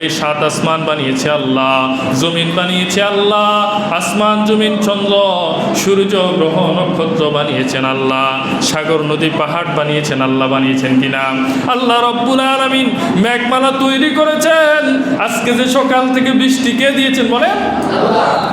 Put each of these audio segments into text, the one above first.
এই সাত আসমান বানিয়েছে আল্লাহ, জমিন বানিয়েছে আল্লাহ, আসমান জমিন চন্দ্র সূর্য গ্রহ নক্ষত্র বানিয়েছেন আল্লাহ, সাগর নদী পাহাড় বানিয়েছেন আল্লাহ, বানিয়েছেন কিনা? আল্লাহ রব্বুল আলামিন মেঘমালা তৈরি করেছেন। আজকে যে সকাল থেকে বৃষ্টি কে দিয়েছেন বলেন?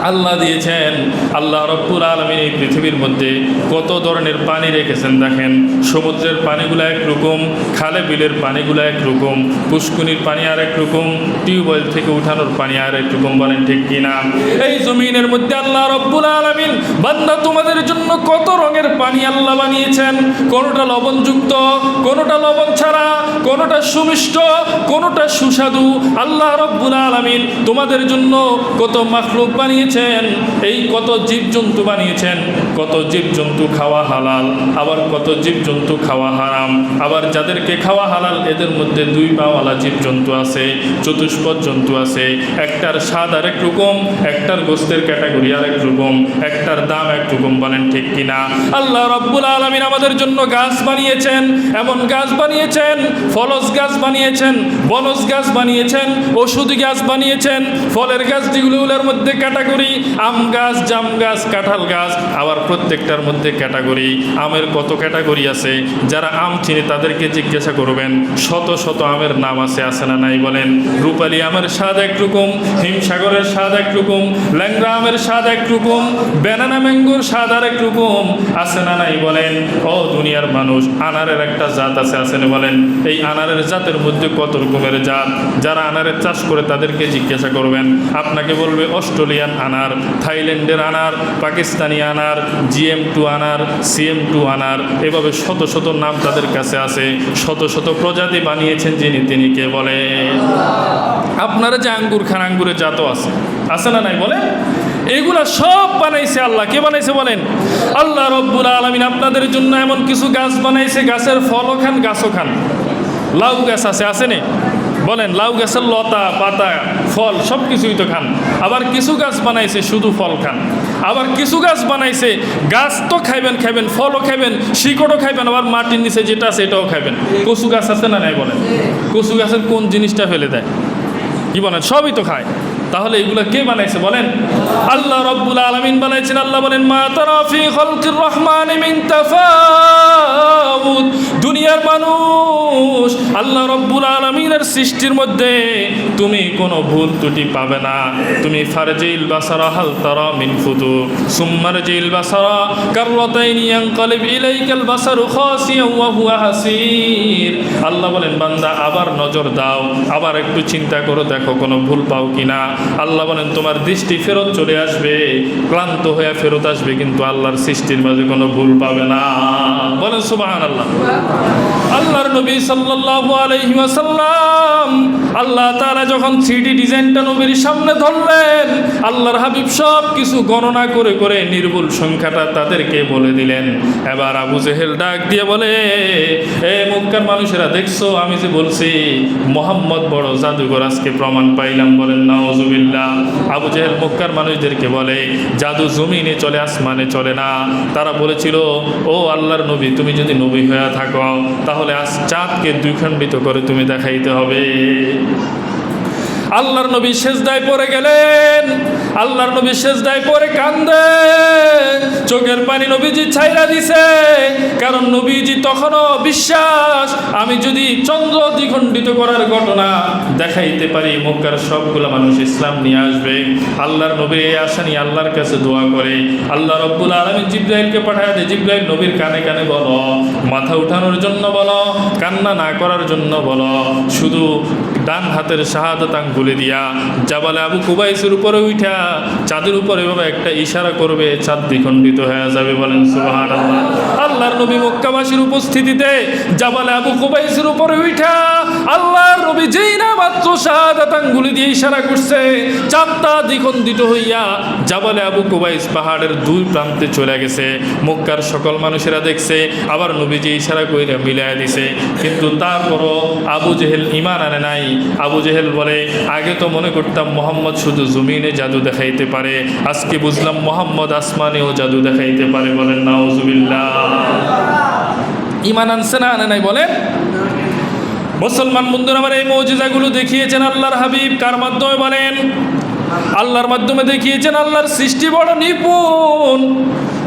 আল্লাহ দিয়েছেন। আল্লাহ রব্বুল আলামিন এই পৃথিবীর মধ্যে কত ধরনের পানি রেখেছেন দেখেন। সমুদ্রের পানিগুলো একরকম, খালে বিলের পানিগুলো একরকম, পুষ্কুনির পানি আর একরকম, টিউবওয়েল থেকে উঠানোর পানি আর একরকম, বলেন ঠিক কিনা? এই জমিনের মধ্যে আল্লাহ রব্বুল আলামিন বান্দা তোমাদের জন্য কত রঙের পানি আল্লাহ বানিয়েছেন। কোনোটা লবণযুক্ত, কোনোটা লবণ ছাড়া, কোনোটা সুমিষ্ট, কোনোটা সুস্বাদু। আল্লাহ রব্বুল আলামিন তোমাদের জন্য কত মাখলুক বানিয়েছেন, এই কত জীবজন্তু বানিয়েছেন। কত জীবজন্তু খাওয়া হালাল, আবার কত জীবজন্তু খাওয়া হারাম। আবার যাদেরকে খাওয়া হালাল এদের মধ্যে দুই পাওয়ালা জীবজন্তু আছে, চতুষ্পদ জন্তু আছে। একটার স্বাদ আর এক রকম, একটার গোস্তের ক্যাটাগরি আর এক রকম, একটার দাম এক রকম, বলেন ঠিক কিনা? আল্লাহ রব্বুল আলামিন আমাদের জন্য গাছ বানিয়েছেন, এমন গাছ বানিয়েছেন, ফলস গাছ বানিয়েছেন, বনজ গাছ বানিয়েছেন, ওষুধি গাছ বানিয়েছেন। ফলের গাছ যেগুলোর মধ্যে ক্যাটাগরি আম গাছ, জাম গাছ, কাঁঠাল গাছ। আবার প্রত্যেকটার মধ্যে ক্যাটাগরি, আমের কত ক্যাটাগরি আছে। যারা আম চিনে তাদেরকে জিজ্ঞাসা করবেন, শত শত আমের নাম আছে না নাই বলেন? রূপালী আমের স্বাদ একরকম, হিমসাগরের স্বাদ একরকম, ল্যাংড়া আমের স্বাদ একরকম, ব্যানানা ম্যাঙ্গোর স্বাদ আর একরকম, আছে না নাই বলেন? ও দুনিয়ার মানুষ, আনারের একটা জাত আছে না বলেন? এই আনারের জাতের মধ্যে কত রকমের জাত। যারা আনারের চাষ করে তাদেরকে জিজ্ঞাসা করবেন, আপনাকে বলবে অস্ট্রেলিয়ান আনার, থাইল্যান্ডের আনার, পাকিস্তানি আনার, GM2 আনার, CM2 আনার, এভাবে শত শত নাম তাদের কাছে আছে। শত শত প্রজাতি বানিয়েছেন যিনি, তিনি কে বলে? আপনারা যে আঙ্গুর খান, আঙ্গুরের জাতও আছে না নাই বলেন? এগুলা সব বানাইছে আল্লাহ। কে বানাইছে বলেন? আল্লাহ রব্বুল আলামিন আপনাদের জন্য এমন কিছু গাছ বানাইছে, গাছের ফলও খান, গাছও খান। লাউ গাছ আছে না বলেন? লাউ গাছের লতা পাতা ফল সব কিছুই তো খান। আবার কিছু গাছ বানাইছে শুধু ফল খান। আবার কিছু গাছ বানাইছে গাছ তো খাইবেন, ফলও খাইবেন, শিকড়ও খাইবেন, আবার মাটির নিচে যেটা আছে এটাও খাইবেন। কচু গাছ আছে না নাই বলেন? কচু গাছের কোন জিনিসটা ফেলে দেয়? কি বলেন? সবই তো খায়। তাহলে এগুলো কে বানাইছে বলেন? আল্লাহ রব্বুল আলামিন বানাইছেন। আল্লাহ বলেন, মা তারা ফি খালকির রহমানি মিন তাফাউত। দুনিয়ার মানুষ, আল্লাহ রব্বুল আলামিনের সৃষ্টির মধ্যে তুমি কোনো ভুল ত্রুটি পাবে না। তুমি ফারজিল বাসারা হাল তারা মিন ফুতুর সুম্মারজিল বাসারা কাররাতাইনি ইয়ানকালিব ইলাইকাল বাসারু খাসিয়ান ওয়া হুয়া হাসির। আল্লাহ বলেন, বান্দা আবার নজর দাও, আবার একটু চিন্তা করো, দেখো কোনো ভুল পাও কিনা। আল্লাহ বলেন, তোমার দৃষ্টি ফেরত চলে আসবে, ক্লান্ত হয়ে ফেরত আসবে, কিন্তু আল্লাহর সৃষ্টির মাঝে কোনো ভুল পাবে না। বলেন সুবহানাল্লাহ। আল্লাহর নবী সাল্লাল্লাহু আলাইহি ওয়াসাল্লাম, আল্লাহ তাআলা যখন 3D ডিজাইনটা নবীর সামনে ধরলেন, আল্লাহর হাবিব সব কিছু গণনা করে করে নির্ভুল সংখ্যাটা তাদেরকে বলে দিলেন। এবার আবু জেহেল ডাক দিয়ে বলে, এ মক্কার মানুষেরা, দেখছো আমি যে বলছি মুহাম্মদ বড় জাদুঘর, আজকে প্রমাণ পাইলাম। বলেন নাউজুবিল্লাহ। আবু জেহেল মক্কার মানুষদেরকে বলে, জাদু জমিনে চলে, আসমানে চলে না। তারা বলেছিল, ও আল্লাহর নবী, তুমি যদি নবী হয়ে থাকো তাহলে আজ চাঁদকে দ্বিখণ্ডিত করে তুমি দেখাইতে হবে। আল্লাহর নবী সেজদায় পড়ে গেলেন। আল্লাহর নবী সেজদায় পড়ে কান্দে, চোখের পানি নবীজি ছাইরা দিছে। কারণ নবীজি তখনও বিশ্বাস, আমি যদি চন্দ্র দ্বিখণ্ডিত করার ঘটনা দেখাইতে পারি, মক্কার সবগুলো মানুষ ইসলাম নিয়ে আসবে। আল্লাহর নবী এই আশা নিয়ে আল্লাহর কাছে দোয়া করে। আল্লাহ রব্বুল আলামিন জিবরাইলকে পাঠায় দেয়, জিবরাইল নবীর কানে কানে বলো, মাথা উঠানোর জন্য বলো, কান্না না করার জন্য বলো। শুধু ডান হাতের শাহাদাত আঙ্গুলে দিয়া জাবালে আবু কুবাইসের উপরে উঠা চাঁদের উপরে এভাবে একটা ইশারা করবে, চাঁদ দ্বিখণ্ডিত হয়ে যাবে। বলেন সুবহানাল্লাহ। আল্লাহর নবী মক্কাবাসীর উপস্থিতিতে জাবালে আবু কুবাইসের উপরে উঠা আল্লাহর নবী যেই না মাত্র শাহাদাত আঙ্গুলে দিয়ে ইশারা করছে, চাঁদটা দ্বিখণ্ডিত হইয়া জাবালে আবু কুবাইস পাহাড়ের দুই প্রান্তে চলে গেছে। মক্কার সকল মানুষেরা দেখছে, আবার নবীজি ইশারা কইরা মিলাইয়া দিছে। কিন্তু তারপরও আবু জেহেল ঈমান আনে নাই। আবু জেহেল বলে, আগে তো মনে করতাম মোহাম্মদ শুধু জমিনে জাদু দেখাইতে পারে, আজকে বুঝলাম মোহাম্মদ আসমানেও জাদু দেখাইতে পারে। বলেন নাউজুবিল্লাহ। ঈমান আনছে না আনে নাই বলেন? মুসলমান বন্ধুরা আমার, এই মৌজিজাগুলো দেখিয়েছেন আল্লাহর হাবিব কার মাধ্যমে বলেন? আল্লাহর মাধ্যমে দেখিয়েছেন। আল্লাহর সৃষ্টি বড় নিপুণ।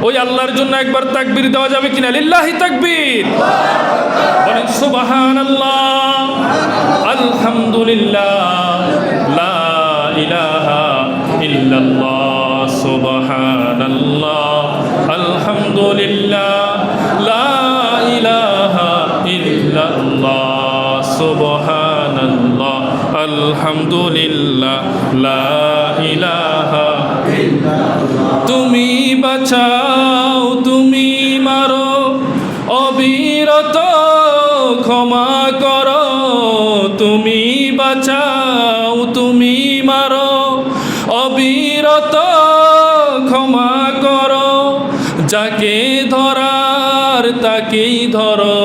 ওই আল্লাহর জন্য একবার তাকবীর দেওয়া যাবে কিনা? লিল্লাহি তাকবীর, বলেন সুবহানাল্লাহ, আলহামদুলিল্লাহ, লা ইলাহা ইল্লাল্লাহ, সুবহানাল্লাহ, আলহামদুলিল্লাহ, লা ইলাহা ইল্লাল্লাহ, সুবহানাল্লাহ, আলহামদুলিল্লাহ, লা ইলাহা। তুমি বাঁচাও, তুমি মারো, অবিরত ক্ষমা করো। তুমি বাঁচাও, তুমি মারো, অবিরত ক্ষমা করো। যাকে ধরার তাকেই ধরো,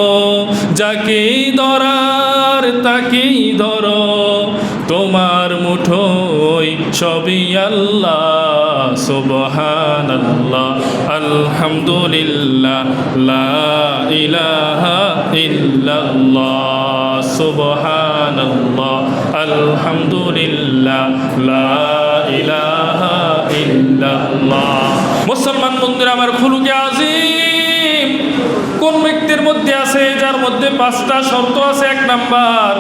যাকে ধরার তাকেই ধরো। তোমার মুঠোয় সবই আল্লাহ, সুবহানাল্লাহ, আলহামদুলিল্লাহ, লা ইলাহা ইল্লাল্লাহ, সুবহানাল্লাহ, আলহামদুলিল্লাহ, লা ইলাহা ইল্লাল্লাহ। মুসলমান বন্ধুরা আমার, খুলুকে আজিম কোন ব্যক্তির মধ্যে আছে? যার মধ্যে 5টা শর্ত আছে। 1 নাম্বার,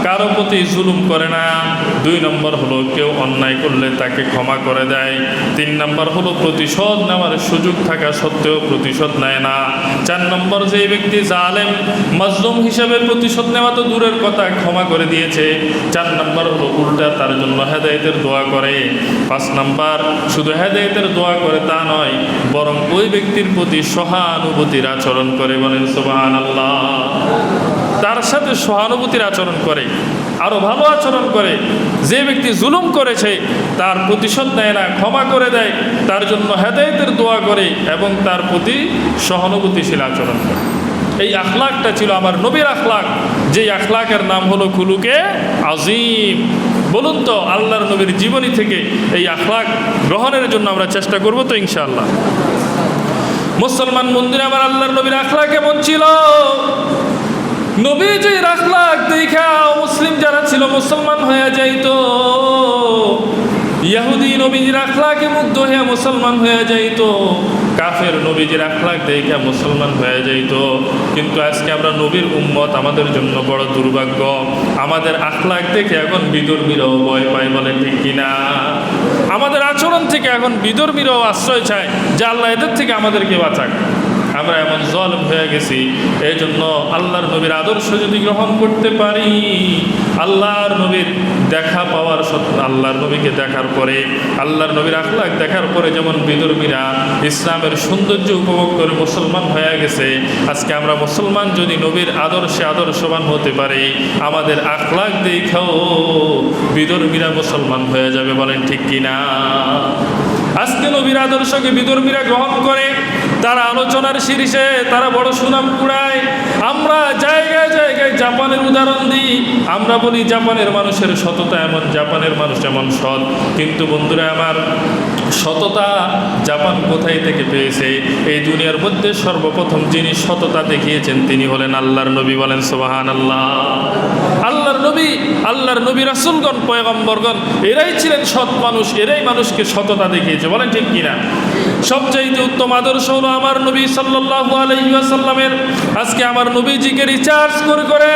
কারো প্রতি জুলুম করে না। 2 নম্বর হলো কেউ অন্যায় করলে তাকে ক্ষমা করে দেয়। 3 নম্বর হলো প্রতিশোধ নেওয়ার সুযোগ থাকা সত্ত্বেও প্রতিশোধ নেয় না। 4 নম্বর, যে ব্যক্তি জালেম মাজলুম হিসেবে প্রতিশোধ নেওয়া তো দূরের কথা, ক্ষমা করে দিয়েছে। 4 নম্বর হলো উল্টা তার জন্য হেদায়েতের দোয়া করে। 5 নম্বর, শুধু হেদায়েতের দোয়া করে তা নয়, বরং ওই ব্যক্তির প্রতি সহানুভূতির আচরণ করে। বলেন সুবহানাল্লাহ। তার সাথে সহানুভূতির আচরণ করে, আরো ভালো আচরণ করে। যে ব্যক্তি জুলুম করেছে তার প্রতিশোধ নেয় না, ক্ষমা করে দেয়, তার জন্য হেদায়েতের দোয়া করে এবং তার প্রতি সহানুভূতিশীল আচরণ করে। এই আখলাকটা ছিল আমার নবীর আখলাক, যেই আখলাকের নাম হলো খুলুকে আজিম। বলুন তো, আল্লাহর নবীর জীবনী থেকে এই আখলাক গ্রহণের জন্য আমরা চেষ্টা করব তো ইনশাআল্লাহ। মুসলমান বন্ধুরা আমার, আল্লাহর নবীর আখলাক কেমন ছিল? নবীজির আখলাক দেখা মুসলিম যারা ছিল মুসলমান হয়ে যাইতো। ইহুদি নবীজির আখলাকে মুগ্ধ হয়ে মুসলমান হয়ে যাইতো, কাফের নবীজির আখলাক দেখা মুসলমান হয়ে যাইতো। কিন্তু আজকে আমরা নবীর উম্মত, আমাদের জন্য বড় দুর্ভাগ্য। আমাদের আখলাক দেখে এখন বিধর্মীরাও ভয় পায়। বলে ঠিক কিনা? আমাদের আচরণ থেকে এখন বিধর্মীরাও আশ্রয় চায় যে আল্লাহ এদের থেকে আমাদেরকে বাঁচাক। আমরা এমন জালেম হয়ে গেছি। এই জন্য আল্লাহর নবীর আদর্শ যদি গ্রহণ করতে পারি, আল্লাহর নবীর দেখা পাওয়ার সত্ত্বে, আল্লাহর নবীকে দেখার পরে, আল্লাহর নবীর আখলাক দেখার পরে যেমন বিধর্মীরা ইসলামের সৌন্দর্য উপভোগ করে মুসলমান হয়ে গেছে, আজকে আমরা মুসলমান যদি নবীর আদর্শে আদর্শবান হতে পারি, আমাদের আখলাক দেখাও বিধর্মীরা মুসলমান হয়ে যাবে। বলেন ঠিক কিনা? আজকে নবীর আদর্শকে বিধর্মীরা গ্রহণ করে, তারা আলোচনার শীর্ষে তারা বড় সুনাম কুড়ায়। আমরা জায়গায় জায়গায় জাপানের উদাহরণ দিই। আমরা বলি জাপানের মানুষের সততা এমন, জাপানের মানুষ এমন সৎ। কিন্তু বন্ধুরা আমার, সততা জাপান কোথায় থেকে পেয়েছে? এই দুনিয়ার মধ্যে সর্বপ্রথম যিনি সততা দেখিয়েছেন তিনি হলেন আল্লাহর নবী। বলেন সুবহানাল্লাহ। আল্লাহর নবী রাসূলগণ, পয়গম্বরগণ, এরাই ছিলেন সৎ মানুষ, এরাই মানুষকে সততা দেখিয়েছে। বলেন ঠিক কিনা? সবচাইতে উত্তম আদর্শ হলো আমার নবী সাল্লাল্লাহু আলাইহি ওয়াসাল্লামের। আজকে আমার নবীজিকে রিসার্চ করে করে,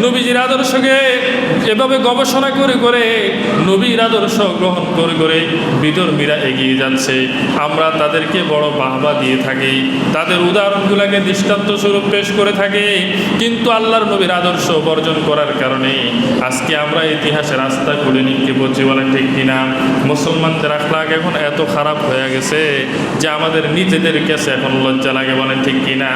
নবীজির আদর্শকে এভাবে গবেষণা করে করে, নবীর আদর্শ গ্রহণ করে করে বিধর্মীরা এগিয়ে যাচ্ছে। আমরা তাদেরকে বড় বাহবা দিয়ে থাকি, তাদের উদাহরণগুলোকে দৃষ্টান্ত স্বরূপ পেশ করে থাকি। কিন্তু আল্লাহর নবীর আদর্শ বর্জন করার কারণে আজকে আমরা ইতিহাসের রাস্তা করে নিতে বলছি। বলেন ঠিক কিনা? মুসলমানদের আখলাক এখন এত খারাপ হয়ে গেছে যে আমাদের নিজেদের কাছে এখন লজ্জা লাগে। বলেন ঠিক কিনা?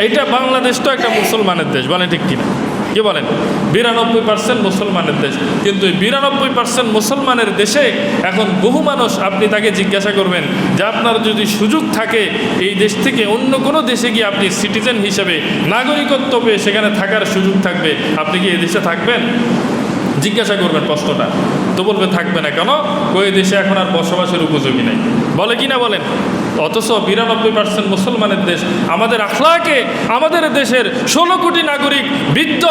এইটা বাংলাদেশ তো একটা মুসলমানের দেশ। বলেন ঠিক কিনা? কি বলেন? 92% মুসলমানের দেশ। কিন্তু 92% মুসলমানের দেশে এখন বহু মানুষ, আপনি তাকে জিজ্ঞাসা করবেন যে আপনার যদি সুযোগ থাকে এই দেশ থেকে অন্য কোনো দেশে গিয়ে আপনি সিটিজেন হিসেবে নাগরিকত্ব পেয়ে সেখানে থাকার সুযোগ থাকবে, আপনি কি এই দেশে থাকবেন? জিজ্ঞাসা করবেন প্রশ্নটা, তো বলবে থাকবে না কেন, ওই দেশে এখন আর বসবাসের উপযোগী নেই, বলে কি না বলেন? অথচ 92% মুসলমানের দেশ। আমাদের আখলাকে আমাদের দেশের 16 কোটি নাগরিক, বৃদ্ধ,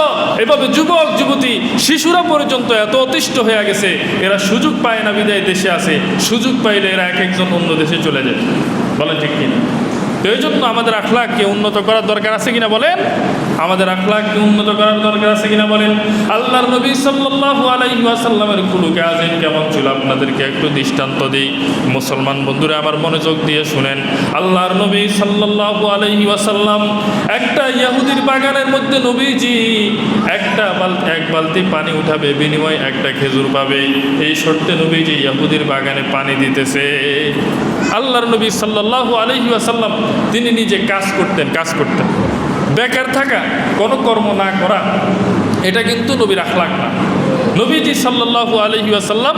এভাবে যুবক যুবতী, শিশুরা পর্যন্ত এত অতিষ্ঠ হয়ে গেছে, এরা সুযোগ পায় না বিদায় দেশে আসে, সুযোগ পাইলে এরা এক একজন অন্য দেশে চলে যায়। বলেন ঠিক কিনা? তো এই জন্য আমাদের আখলাককে উন্নত করার দরকার আছে কিনা বলেন? আমাদের আখলাককে উন্নত করার দরকার আছে কিনা বলেন? আল্লাহর নবী সাল্লাল্লাহু আলাইহি ওয়াসাল্লামের খুলুকে আযীম কেমন ছিল আপনাদেরকে একটু দৃষ্টান্ত দিই। মুসলমান বন্ধুরা আমার মনোযোগ দিয়ে শুনেন। আল্লাহর নবী সাল্লাল্লাহু আলাইহি ওয়াসাল্লাম একটা ইহুদির বাগানের মধ্যে নবীজি এক বালতি পানি উঠাবে, বিনিময়ে একটা খেজুর পাবে। এই শর্তে নবীজি ইহুদির বাগানে পানি দিতেছে। আল্লাহর নবী সাল্লাল্লাহু আলাইহি ওয়াসাল্লাম তিনি নিজে কাজ করতেন। বেকার থাকা, কোনো কর্ম না করা, এটা কিন্তু নবীর আখলাক না। নবীজি সাল্লাল্লাহু আলাইহি ওয়াসাল্লাম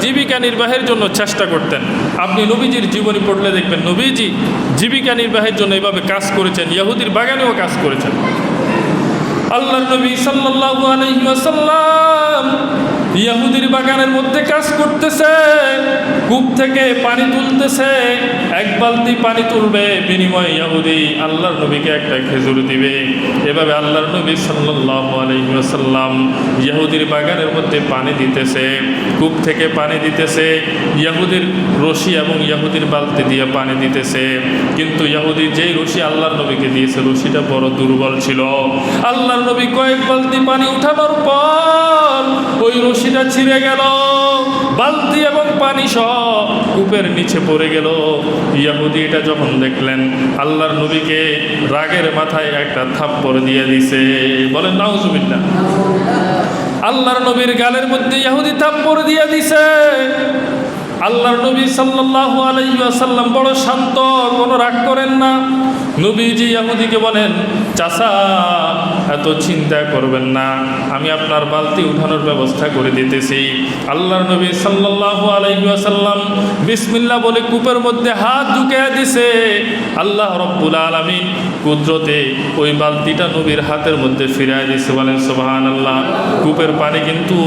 জীবিকা নির্বাহের জন্য চেষ্টা করতেন। আপনি নবীজির জীবনী পড়লে দেখবেন নবীজি জীবিকা নির্বাহের জন্য এভাবে কাজ করেছেন, ইহুদির বাগানেও কাজ করেছেন। আল্লাহর নবী সাল্লাল্লাহু আলাইহি ওয়াসাল্লাম ইহুদির বাগানের মধ্যে কাজ করতেছে, কূপ থেকে পানি তুলতেছে, এক বালতি পানি তুলবে, বিনিময়ে ইহুদি আল্লাহর নবীকে একটা খেজুর দিবে। এভাবে আল্লাহর নবী সাল্লাল্লাহু আলাইহি ওয়াসাল্লাম ইহুদির বাগানের মধ্যে পানি দিতেছে, কূপ থেকে পানি দিতেছে, ইহুদির রশি এবং ইহুদির বালতি দিয়ে পানি দিতেছে। কিন্তু ইহুদি যেই রশি আল্লাহর নবীকে দিয়েছে, রশিটা বড় দুর্বল ছিল। আল্লাহর নবী কয়েক বালতি পানি উঠানোর পর ওই রশিটা ছিঁড়ে গেল, বালতি এবং পানি সহ কূপের নিচে পড়ে গেল। ইহুদি এটা যখন দেখলেন, আল্লাহর নবীকে রাগের মাথায় একটা থাপ্পড় দিয়ে দিছে। বলেন নাউজুবিল্লাহ। আল্লাহর নবীর গালের মধ্যে ইহুদি থাপ্পড় দিয়ে দিছে। আল্লাহর নবী সাল্লাল্লাহু আলাইহি ওয়াসাল্লাম বড় শান্ত, কোনো রাগ করেন না। নবীজি ইহুদিকে বলেন, চাচা এত চিন্তা করবেন না, আমি আপনার বালতি উঠানোর ব্যবস্থা করে দিতেছি। আল্লাহর নবী সাল্লাল্লাহু আলাইহি ওয়াসাল্লাম বিসমিল্লাহ বলে কূপের মধ্যে হাত ঢুকিয়ে দিছে। আল্লাহ রাব্বুল আলামিন কুদরতে ওই বালতিটা নবীর হাতের মধ্যে ফিরিয়ে দিছে। বলেন সুবহানাল্লাহ। কূপের পানি কিন্তু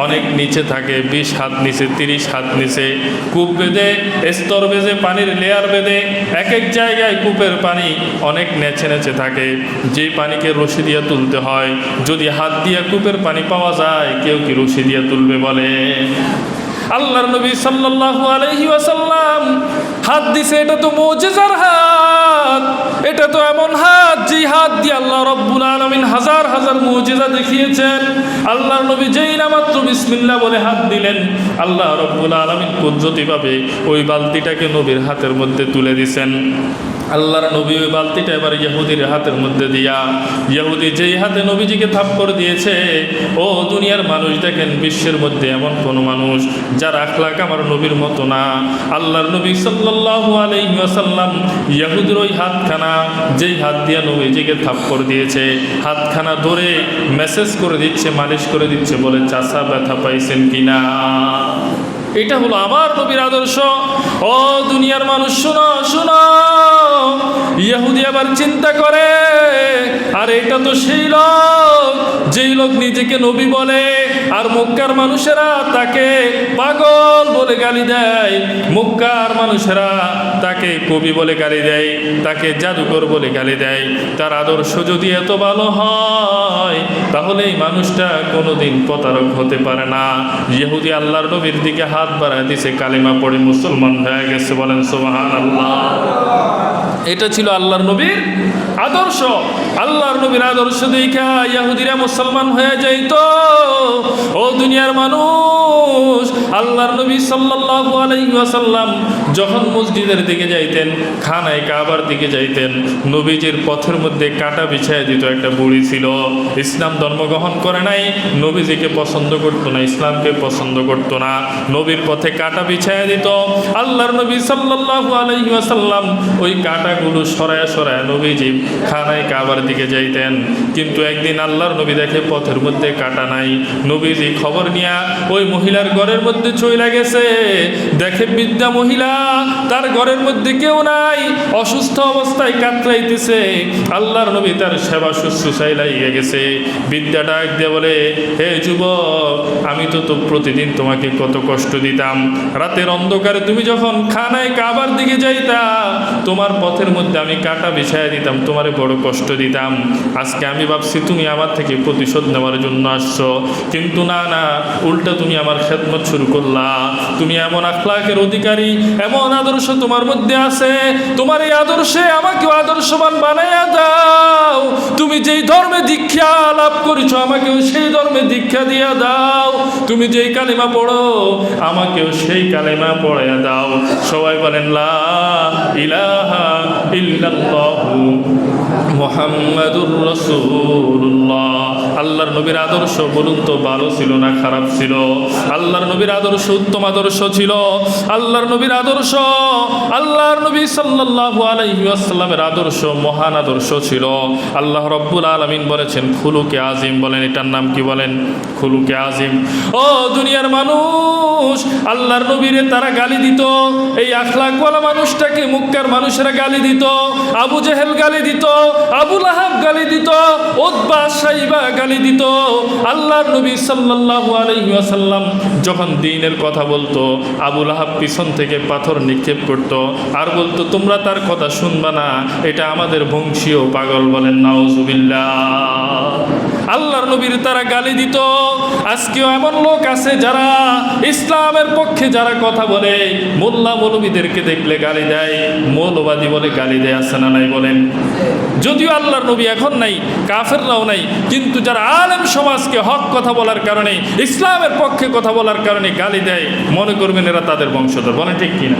অনেক নিচে থাকে, 20 হাত নিচে, 30 হাত নিচে। কূপ বেঁধে, স্তর বেঁধে, পানির লেয়ার বেঁধে এক এক জায়গায় কূপের পানি অনেক নেচে নেচে থাকে। যেই পানিকে রশি দিয়ে তুলতে হয়, যদি হাত দিয়ে কূপের পানি পাওয়া যায়, কেউ কি রশি দিয়ে তুলবে বলে? আল্লাহর নবী সাল্লাল্লাহু আলাইহি ওয়াসাল্লাম হাত দিছে, এটা তো মুজিজার হাত, এটা তো এমন হাত যে হাত দিয়ে আল্লাহ রাব্বুল আলামিন হাজার হাজার মুজিজা দেখিয়েছেন। আল্লাহর নবী যেই না মাত্র বিসমিল্লাহ বলে হাত দিলেন, আল্লাহ রাব্বুল আলামিন কুদরতিভাবে ওই বালতিটাকে নবীর হাতের মধ্যে তুলে দিছেন। আল্লাহর নবী ওই বালতিটা এবার ইহুদির হাতের মধ্যে দিয়া, ইহুদি যেই হাতে নবীজিকে থাপ্পড় দিয়েছে, ও দুনিয়ার মানুষ দেখেন, বিশ্বের মধ্যে এমন কোনো মানুষ যার আখলাক আমার নবীর মতো না। আল্লাহর নবী সাল্লাল্লাহু আলাইহি ওয়াসাল্লাম ইহুদির ওই হাতখানা, যেই হাত দিয়া নবীজিকে থাপ্পড় দিয়েছে, হাতখানা ধরে মেসেজ করে দিচ্ছে, মালিশ করে দিচ্ছে, বলে চাচা ব্যথা পাইছেন কিনা। এটা হলো আমার নবীর আদর্শ। ও দুনিয়ার মানুষ শুনো শুনো, ইহুদি আবার চিন্তা করে, আর এটা তো সেই লোক যেই লোক নিজেকে নবী বলে, আর মক্কার মানুষেরা তাকে পাগল বলে গালি দেয়, মক্কার মানুষেরা তাকে কবি বলে গালি দেয়, তাকে জাদুকর বলে গালি দেয়। তার আদর্শ যদি এত ভালো হয়, তাহলে এই মানুষটা কোনোদিন প্রতারক হতে পারে না। ইহুদি আল্লাহর নবীর দিকে হাত বাড়ায় দিছে, কালিমা পড়ে মুসলমান হয়ে গেছে। বলেন সুবহানাল্লাহ। এটা ছিল আল্লাহর নবীর আদর্শ। আল্লাহর নবীর আদর্শ দেখা ইহুদিরা মুসলমান হয়ে যাইত। ও দুনিয়ার মানুষ, আল্লাহর নবী সাল্লাল্লাহু আলাইহি ওয়াসাল্লাম যখন মসজিদের দিকে যাইতেন, খানায় কাবার দিকে যাইতেন, নবীজির পথের মধ্যে কাঁটা বিছায় দিত। একটা বুড়ি ছিল, ইসলাম ধর্ম গ্রহণ করে নাই, নবীজিকে পছন্দ করতো না, ইসলামকে পছন্দ করতো না, নবীর পথে কাঁটা বিছায় দিত। আল্লাহর নবী সাল্লাল্লাহু আলাইহি ওয়াসাল্লাম ওই কাঁটা কাঁটাগুলো সরায়া সরায়া নবীজি খানায় কাবার দিকে যাইতেন। কিন্তু একদিন আল্লাহর নবী দেখে পথের মধ্যে কাঁটা নাই। নবীজি খবর নিয়া ওই মহিলার ঘরের মধ্যে চইলা গেছে, দেখে বৃদ্ধা মহিলা, তার ঘরের মধ্যে কেউ নাই, অসুস্থ অবস্থায় কাতরাইতেছে। আল্লাহর নবী তার সেবা শুশ্রূষায় লাগিয়ে গেছে। বিদ্যা ডাক দিয়ে বলে, হে যুবক, আমি তো প্রতিদিন তোমাকে কত কষ্ট দিতাম। রাতের অন্ধকারে তুমি যখন খানায় কাবার দিকে যাইতা, তোমার পথের মধ্যে আমি কাঁটা বিছাইয়া দিতাম, তোমারে বড় কষ্ট দিতাম। আজকে আমি ভাবছি তুমি আমার থেকে প্রতিশোধ নেওয়ার জন্য আসছো, কিন্তু না না, উল্টা তুমি আমার খেদমত শুরু করলা। তুমি এমন আখলাকের অধিকারী, এমন আদর্শ তোমার মধ্যে আছে, তোমার এই আদর্শে আমাকেও আদর্শবান বানাইয়া দাও। তুমি যেই ধর্মে দীক্ষা লাভ করেছো, আমাকেও সেই ধর্মে দীক্ষা দিয়া দাও। তুমি যেই কালেমা পড়ো, আমাকেও সেই কালেমা পড়াইয়া দাও। সবাই বলেন লা ইলাহা ইল্লাল্লাহু মুহাম্মাদুর রাসূলুল্লাহ। আল্লাহর নবীর আদর্শ বলুন তো ভালো ছিল না খারাপ ছিল? আল্লাহর নবীর আদর্শ উত্তম আদর্শ ছিল। আল্লাহর নবীর আদর্শ, আল্লাহর নবী সাল্লাল্লাহু আলাইহি ওয়াসাল্লামের আদর্শ মহান আদর্শ ছিল। আল্লাহ রাব্বুল আলামিন বলেছেন খুলুকে আজিম, বলেন এটার নাম কি? বলেন খুলুকে আজিম। ও দুনিয়ার মানুষ, আল্লাহর নবীরে তারা গালি দিত, এই আখলাকওয়ালা মানুষটাকে মক্কার মানুষেরা গালি দিত, আবু জেহেল গালি দিত, আবু লাহাব গালি দিত, উতবা সাইবা গালি দিত। আল্লাহর নবী সাল্লাল্লাহু আলাইহি ওয়াসাল্লাম যখন দ্বীনের কথা বলতো, আবু লাহাব পিছন থেকে পাথর নিক্ষেপ করত আর বলতো তোমরা তার কথা শুনবা না, এটা আমাদের বংশীয় পাগল। বলেন নাউজুবিল্লাহ। আল্লাহর নবীর তারা গালি দিত। আজকেও এমন লোক আছে যারা ইসলামের পক্ষে যারা কথা বলে, মোল্লা মৌলবীদেরকে দেখলে গালি দেয়, মৌলবাদী বলে গালি দেয়, আছে না নাই? বলেন। যদিও আল্লাহর নবী এখন নাই, কাফেররাও নাই, কিন্তু যারা আলেম সমাজকে হক কথা বলার কারণে, ইসলামের পক্ষে কথা বলার কারণে গালি দেয়, মনে করবেন এরা তাদের বংশধর। বলেন ঠিক কিনা?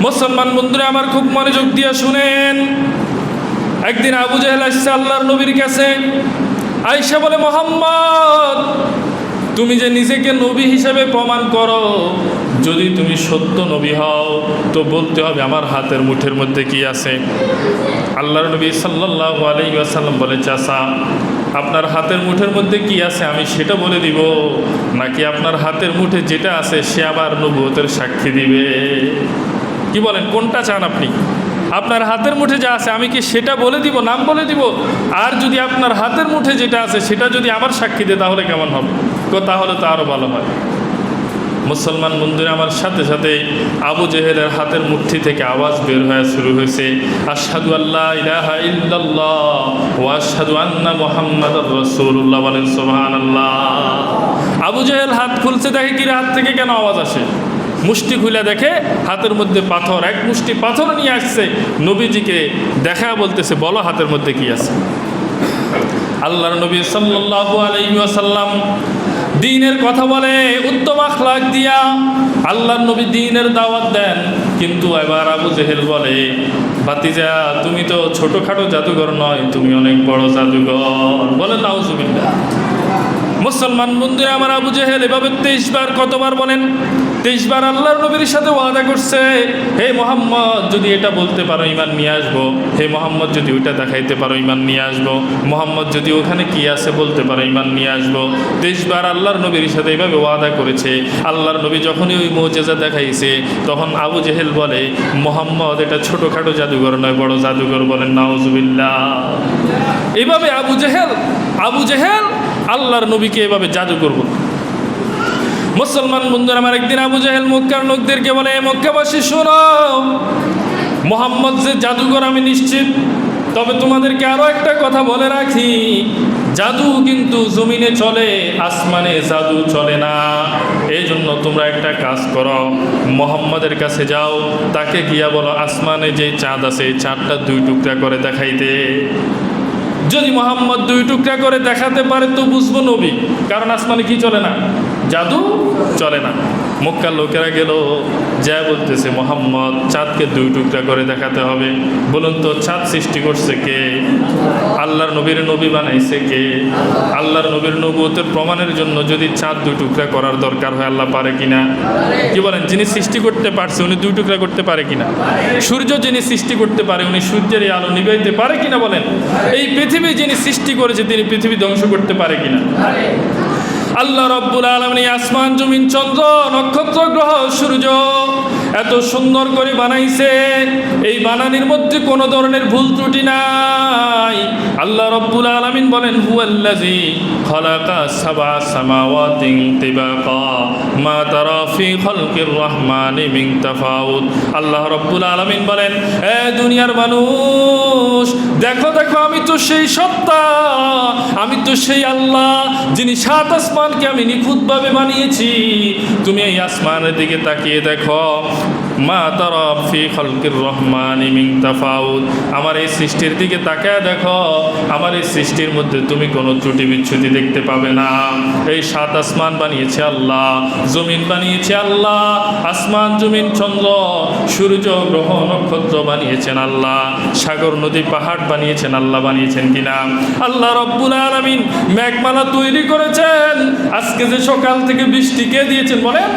মুসলমান বন্ধুরা আমার, খুব মনোযোগ দিয়ে শুনেন। একদিন আবু জেহেল আসছে আল্লাহর নবীর কাছে, আয়েশা বলে, মুহাম্মদ, তুমি যে নিজেকে নবী হিসেবে প্রমাণ করো, যদি তুমি সত্য নবী হও তো বলতে হবে আমার হাতের মুঠের মধ্যে কি আছে। আল্লাহর নবী সাল্লাল্লাহু আলাইহি ওয়াসাল্লাম বলে, চাচা, আপনার হাতের মুঠের মধ্যে কি আছে আমি সেটা বলে দিব, নাকি আপনার হাতের মুঠে যেটা আছে সে আবার নবুয়তের সাক্ষী দিবে? কি বলেন, কোনটা চান আপনি? আপনার হাতের মুঠে যা আছে আমি কি সেটা বলে দিব, নাম বলে দিব? আর যদি আপনার হাতের মুঠে যেটা আছে সেটা যদি আমার সাক্ষী দেয় তাহলে কেমন হবে? তাহলে তো আরও ভালো হয়। মুসলমান বন্ধুরা আমার, সাথে সাথে আবু জেহেলের হাতের মুঠি থেকে আওয়াজ বের হয়ে শুরু হয়েছে, আশহাদু আল্লা ইলাহা ইল্লাল্লাহ ওয়া আশহাদু আন্না মুহাম্মাদার রাসূলুল্লাহ। বলেন সুবহানাল্লাহ। আবু জেহেল হাত খুলছে, দেখে কি হাত থেকে কেন আওয়াজ আসে? মুষ্টি খুলে দেখে হাতের মধ্যে পাথর, এক মুষ্টি পাথর নিয়ে আসছে, নবীজিকে দেখা বলতেছে, বলো হাতের মধ্যে কি আছে। আল্লাহর নবী সাল্লাল্লাহু আলাইহি ওয়াসাল্লাম দ্বীনের কথা বলে উত্তম আখলাক দিয়া, আল্লাহর নবী দ্বীনের দাওয়াত দেন। কিন্তু এবার আবু জেহেল বলে, ভাতিজা, তুমি তো ছোটোখাটো জাদুঘর নয়, তুমি অনেক বড় জাদুঘর। বলেন নাউজুবিল্লাহ। মুসলমান বন্ধুরা আমার, আবু জেহেল এভাবে 23 বার, কতবার বলেন? 23 বার আল্লাহর নবীর সাথে ওয়াদা করছে, হে মোহাম্মদ, যদি এটা বলতে পারো ঈমান নিয়ে আসবো, হে মোহাম্মদ যদি ওইটা দেখাইতে পারো ঈমান নিয়ে আসবো, মোহাম্মদ যদি ওখানে কি আছে বলতে পারো ঈমান নিয়ে আসবো। 23 বার আল্লাহর নবীর সাথে এইভাবে ওয়াদা করেছে। আল্লাহর নবী যখনই ওই মুজিজা দেখাইছে, তখন আবু জেহেল বলে, মোহাম্মদ এটা ছোটোখাটো জাদুঘর নয়, বড় জাদুঘর। বলেন নাউজুবিল্লাহ। এইভাবে আবু জেহেল আল্লাহর নবীকে এভাবে জাদু করব। মুসলমান বন্ধুরা আমার, একদিন আবু জেহেল মক্কার লোকদেরকে বলে, মক্কাবাসী শোনো, মোহাম্মদ যে জাদুঘর আমি নিশ্চিত, তবে তোমাদেরকে আরও একটা কথা বলে রাখি, জাদু কিন্তু জমিনে চলে, আসমানে জাদু চলে না। এই জন্য তোমরা একটা কাজ করো, মোহাম্মদের কাছে যাও, তাকে গিয়া বলো আসমানে যে চাঁদ আছে এই চাঁদটা 2 টুকরা করে দেখাইতে। যদি মোহাম্মদ 2 টুকরা করে দেখাতে পারে তো বুঝবো নবী, কারণ আসমানে কি চলে না? জাদু চলে না। মক্কার লোকেরা গেল, যা বলতেছে মোহাম্মদ চাঁদকে 2 টুকরা করে দেখাতে হবে। বলুন তো চাঁদ সৃষ্টি করছে কে? আল্লাহর নবীর নবী বানাইছে কে? আল্লাহর নবীর নবুয়তের প্রমাণের জন্য যদি চাঁদ 2 টুকরা করার দরকার হয়, আল্লাহ পারে কিনা? কি বলেন? যিনি সৃষ্টি করতে পারছে উনি 2 টুকরা করতে পারে কিনা? সূর্য যিনি সৃষ্টি করতে পারে উনি সূর্যের এই আলো নিভাইতে পারে কিনা বলেন? এই পৃথিবী যিনি সৃষ্টি করেছে তিনি পৃথিবী ধ্বংস করতে পারে কিনা? আল্লাহ রাব্বুল আলামিন আসমান জমিন চন্দ্র নক্ষত্র গ্রহ সূর্য এত সুন্দর করে বানাইছে, এই বানানির মধ্যে কোনো ধরনের ভুল ত্রুটি নাই। আল্লাহ রাব্বুল আলামিন বলেন হুয়াল্লাযী খালাকা সাবআ সামাওয়াতিন তিবাকা মা তারা ফি খালকির রহমানি মিন তাফাউত। আল্লাহ রাব্বুল আলামিন বলেন, এ দুনিয়ার মানুষ দেখো দেখো, আমি তো সেই সত্তা, আমি তো সেই আল্লাহ যিনি 7 আসমানকে আমি নিখুঁতভাবে বানিয়েছি। তুমি এই আসমানের দিকে তাকিয়ে দেখো, মা তারা ফি খালকির রহমানি মিন তাফাউত, আমার এই সৃষ্টির দিকে তাকায় দেখো, আমার এই সৃষ্টির মধ্যে তুমি কোনো ত্রুটি বিচ্ছুতি দেখতে পাবে না। এই 7 আসমান বানিয়েছে আল্লাহ, জমিন বানিয়েছে আল্লাহ, আসমান জমিন চন্দ্র সূর্য গ্রহ নক্ষত্র বানিয়েছেন আল্লাহ, সাগর নদী পাহাড় বানিয়েছেন আল্লাহ, বানিয়েছেন কিনা? আল্লাহ রাব্বুল আলামিন মেঘমালা তৈরি করেছেন। আজকে যে সকাল থেকে বৃষ্টি কে দিয়েছেন বলেন?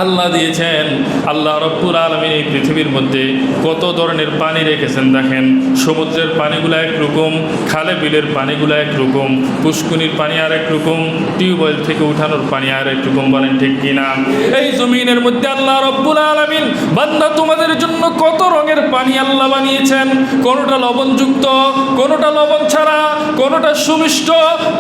আল্লাহ দিয়েছেন। আল্লাহ রাব্বুল আলামিন এই পৃথিবীর মধ্যে কত ধরনের পানি রেখেছেন দেখেন। সমুদ্রের পানিগুলো একরকম, খালে বিলের পানিগুলো একরকম, পুষ্কুনির পানি আর একরকম, টিউবওয়েল থেকে উঠানোর পানি আর একরকম, বলেন ঠিক কিনা? এই জমিনের মধ্যে আল্লাহ রাব্বুল আলামিন বান্দা তোমাদের জন্য কত রঙের পানি আল্লাহ বানিয়েছেন। কোনোটা লবণযুক্ত, কোনোটা লবণ ছাড়া, কোনোটা সুমিষ্ট,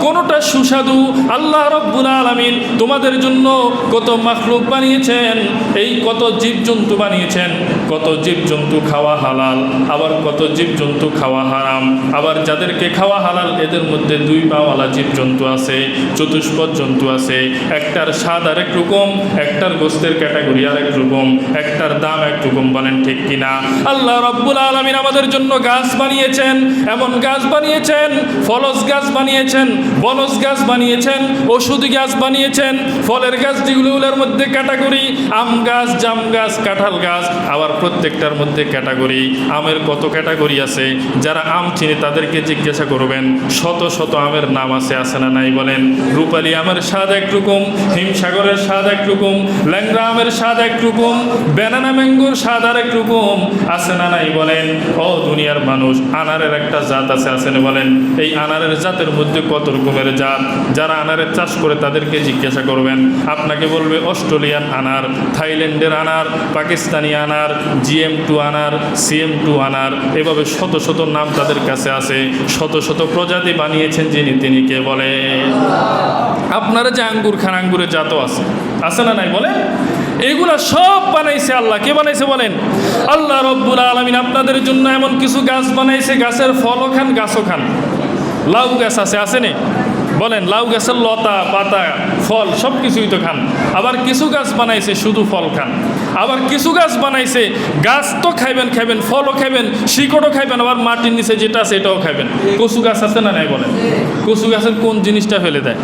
কোনোটা সুস্বাদু। আল্লাহ রাব্বুল আলামিন তোমাদের জন্য কত মাখলুক বানিয়েছেন, এই কত জীবজন্তু বানিয়েছেন। কত জীবজন্তু খাওয়া হালাল, আবার কত জীবজন্তু খাওয়া হারাম। আবার যাদেরকে খাওয়া হালাল এদের মধ্যে 2 পাওয়ালা জীবজন্তু আছে, চতুষ্পদ জন্তু আছে। একটার স্বাদ আর এক রকম, একটার গোস্তের ক্যাটাগরি আর এক রকম, একটার দাম এক রকম, বলেন ঠিক কিনা? আল্লাহ রাব্বুল আলামিন আমাদের জন্য গাছ বানিয়েছেন, এমন গাছ বানিয়েছেন, ফলস গাছ বানিয়েছেন, বনজ গাছ বানিয়েছেন, ওষুধি গাছ বানিয়েছেন। ফলের গাছ যেগুলোর মধ্যে ক্যাটাগরি, আম গাছ, জাম গাছ, কাঁঠাল গাছ। আবার প্রত্যেকটার মধ্যে ক্যাটাগরি, আমের কত ক্যাটাগরি আছে। যারা আম চিনে তাদেরকে জিজ্ঞাসা করবেন, শত শত আমের নাম আছে না নাই বলেন? রূপালী আমের স্বাদ একরকম, হিমসাগরের স্বাদ একরকম, ল্যাংড়া আমের স্বাদ একরকম, ব্যানানা ম্যাঙ্গোর স্বাদ আর একরকম, আছে না নাই বলেন? ও দুনিয়ার মানুষ, আনারের একটা জাত আছে না বলেন? এই আনারের জাতের মধ্যে কত রকমের জাত। যারা আনারের চাষ করে তাদেরকে জিজ্ঞাসা করবেন, আপনাকে বলবে অস্ট্রেলিয়ান আনার, থাইল্যান্ডের আনার, পাকিস্তানি আনার, GM2 আনার, CM2 আনার, এভাবে শত শত নাম তাদের কাছে আছে। শত শত প্রজাতি বানিয়েছেন যিনি, তিনি কে বলে? আপনারা যে আঙ্গুর খান, আঙ্গুরের জাতও আছে না নাই বলেন? এগুলা সব বানাইছে আল্লাহ। কে বানাইছে বলেন? আল্লাহ রাব্বুল আলামিন আপনাদের জন্য এমন কিছু গাছ বানাইছে, গাছের ফলও খান, গাছও খান। লাউ গাছ আছে না বলেন? লাউ গাছের লতা পাতা ফল সব কিছুই তো খান। আবার কিছু গাছ বানাইছে শুধু ফল খান, আবার কিছু গাছ বানাইছে গাছ তো খাইবেন, ফলও খাইবেন, শিকড়ও খাইবেন, আবার মাটির নিচে যেটা আছে এটাও খাইবেন। কচু গাছ আছে না নাই বলেন? কচু গাছের কোন জিনিসটা ফেলে দেয়?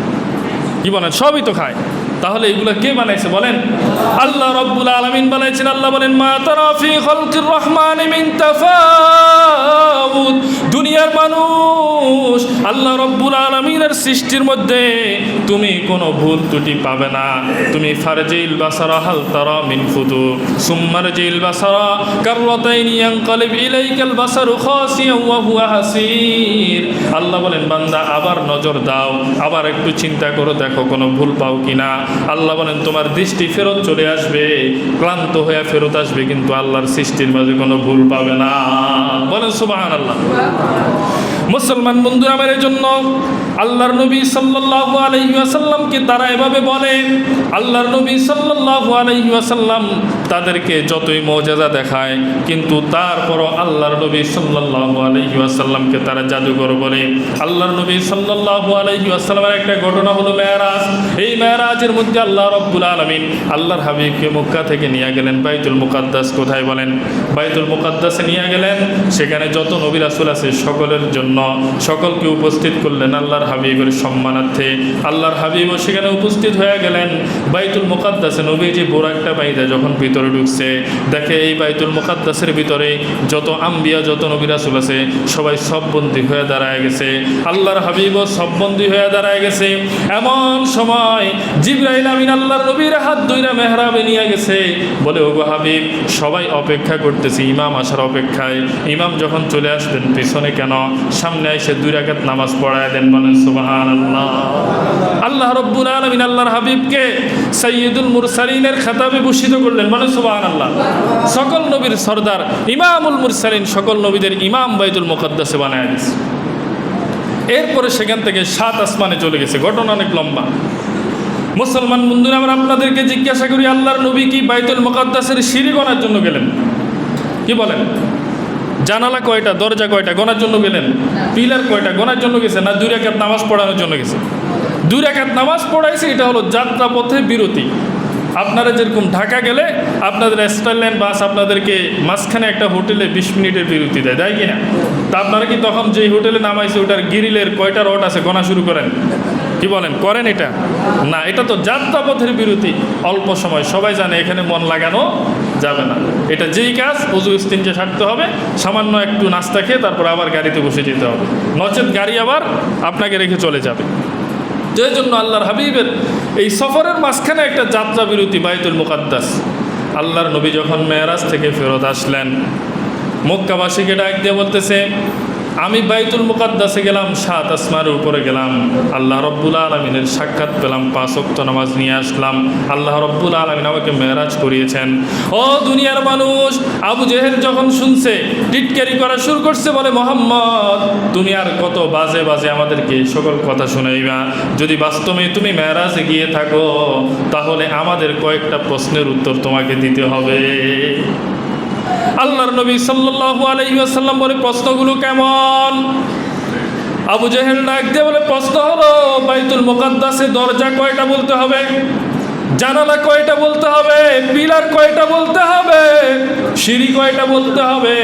কি বলেন? সবই তো খায়। তাহলে এগুলো কে বানাইছে বলেন? আল্লাহ রাব্বুল আলামিন বানাইছেন। আল্লাহ বলেন, মা তারা ফি খালকির রহমানি মিন তাফাউত। দুনিয়ার মানুষ, আল্লাহ রাব্বুল আলামিনের সৃষ্টির মধ্যে তুমি কোনো ভুল ত্রুটি পাবে না। তুমি ফারজিল বাসারা হাল তারা মিন ফুতুর সুম্মারজিল বাসারা কাররাতাইনি ইয়ানকালিব ইলাইকাল বাসারু খাসিয়ান ওয়া হুয়া হাসির। আল্লাহ বলেন, বান্দা আবার নজর দাও, আবার একটু চিন্তা করো, দেখো কোনো ভুল পাও কিনা। আল্লাহ বলেন, তোমার দৃষ্টি ফেরত চলে আসবে, ক্লান্ত হয়ে ফেরত আসবে, কিন্তু আল্লাহর সৃষ্টির মাঝে কোনো ভুল পাবে না। বলেন সুবহানাল্লাহ। মুসলমান বন্ধুরা, আমার জন্য আল্লাহর নবী সাল্লাল্লাহু আলাইহি ওয়াসাল্লামকে তারা এভাবে বলে। আল্লাহর নবী সাল্লাল্লাহু আলাইহি ওয়াসাল্লাম তাদেরকে যতই মুজিজা দেখায়, কিন্তু তারপরও আল্লাহর নবী সাল্লাল্লাহু আলাইহি ওয়াসাল্লামকে তারা জাদুকর বলে। আল্লাহর নবী সাল্লাল্লাহু আলাইহি ওয়াসাল্লামের একটা ঘটনা হলো মেরাজ। এই মেরাজের মধ্যে আল্লাহ রাব্বুল আলামিন আল্লাহর হাবিবকে মক্কা থেকে নিয়ে গেলেন বাইতুল মুকাদ্দাস। কোথায় বলেন? বাইতুল মুকাদ্দাসে নিয়ে গেলেন। সেখানে যত নবী রাসূল আছে সকলের জন্য জন্য সকলকে উপস্থিত করলেন আল্লাহর হাবিবের সম্মানার্থে। আল্লাহর হাবিবও সেখানে উপস্থিত হয়ে গেলেন। বাইতুল মুকাদ্দাসে নবীজি বোরাকটা বাইদা যখন ভিতরে ঢুকছে, দেখে এই বাইতুল মুকাদ্দাসের ভিতরে যত আম্বিয়া, যত নবী রাসূল আছে সবাই সব বন্দী হয়ে দাঁড়ায় গেছে। আল্লাহর হাবিবও সব বন্দী হয়ে দাঁড়ায় গেছে। এমন সময় জিবরাইল আমিন আল্লাহর নবীর হাত ধইরা মেহরাবে নিয়ে গেছে, বলে ওগো হাবিব, সবাই অপেক্ষা করতেছি ইমাম আসার অপেক্ষায়। ইমাম যখন চলে আসবেন পিছনে কেন, সামনে এসে 2 রাকাত নামাজ পড়ায় দেন। বলেন সুবহানাল্লাহ। আল্লাহ রাব্বুল আলামিন আল্লাহর হাবিবকে সাইয়্যিদুল মুরসালিনের খেতাবে ভূষিত করলেন। বলেন সুবহানাল্লাহ। সকল নবীর সরদার, ইমামুল মুরসালিন, সকল নবীদের ইমাম বাইতুল মুকাদ্দাসে বানায় দিয়েছে। এরপরে সেখান থেকে 7 আসমানে চলে গেছে। ঘটনা অনেক লম্বা। মুসলমান বন্ধুরা, আমরা আপনাদেরকে জিজ্ঞাসা করি, আল্লাহর নবী কি বাইতুল মুকাদ্দাসের সিঁড়ি গোনার জন্য গেলেন? কি বলেন? জানালা কয়টা, দরজা কয়টা গোনার জন্য গেলেন? পিলার কয়টা গোনার জন্য গেছে? না 2 রাকাত নামাজ পড়ানোর জন্য গেছে? 2 রাকাত নামাজ পড়াইছে। এটা হলো যাত্রা পথে বিরতি। আপনারা যেরকম ঢাকা গেলে আপনাদের স্টারলাইন বাস আপনাদেরকে মাঝখানে একটা হোটেলে 20 মিনিটের বিরতি দেয়, দেয় কি না? তা আপনারা কি তখন যেই হোটেলে নামাইছে ওটার গ্রিলের কয়টা রড আছে গোনা শুরু করেন? কি বলেন, করেন এটা? না, এটা তো যাত্রাপথের বিরতি। অল্প সময়, সবাই জানে এখানে মন লাগানো যাবে না। এটা যেই কাজ ওযু ইস্তিনজা ছাড়তে হবে, সামান্য একটু নাস্তা খেয়ে তারপর আবার গাড়িতে বসে যেতে হবে, নচেত গাড়ি আবার আপনাকে রেখে চলে যাবে। যে জন্য আল্লাহর হাবিবের এই সফরের মাঝখানে একটা যাত্রা বিরতি বাইতুল মুকাদ্দাস। আল্লাহর নবী যখন মেরাজ থেকে ফেরত আসলেন, মক্কাবাসীকে ডাক দিয়ে বলতেছে, আমি বাইতুল মুকাদ্দাসে গেলাম, 7 আসমানের উপরে গেলাম, আল্লাহ রব্বুল আলামিনের সাক্ষাৎ পেলাম, 5 ওয়াক্ত নামাজ নিয়ে আসলাম। আল্লাহ রব্বুল আলামিন আমাকে মেরাজ করিয়েছেন। ও দুনিয়ার মানুষ, আবু জেহেল যখন শুনছে টিটকারি করা শুরু করছে, বলে মোহাম্মদ তুমি আর কত বাজে বাজে আমাদেরকে সকল কথা শুনাইবা? যদি বাস্তবে তুমি মেরাজে গিয়ে থাকো তাহলে আমাদের কয়েকটা প্রশ্নের উত্তর তোমাকে দিতে হবে। আল্লাহর নবী সাল্লাল্লাহু আলাইহি ওয়াসাল্লাম বলে, প্রশ্নগুলো কেমন? আবু জেহেল ডাক দিয়ে বলে, প্রশ্ন হলো বাইতুল মুকাদ্দাসে দরজা কয়টা বলতে হবে, জানালা কয়টা বলতে হবে, পিলার কয়টা বলতে হবে, সিঁড়ি কয়টা বলতে হবে।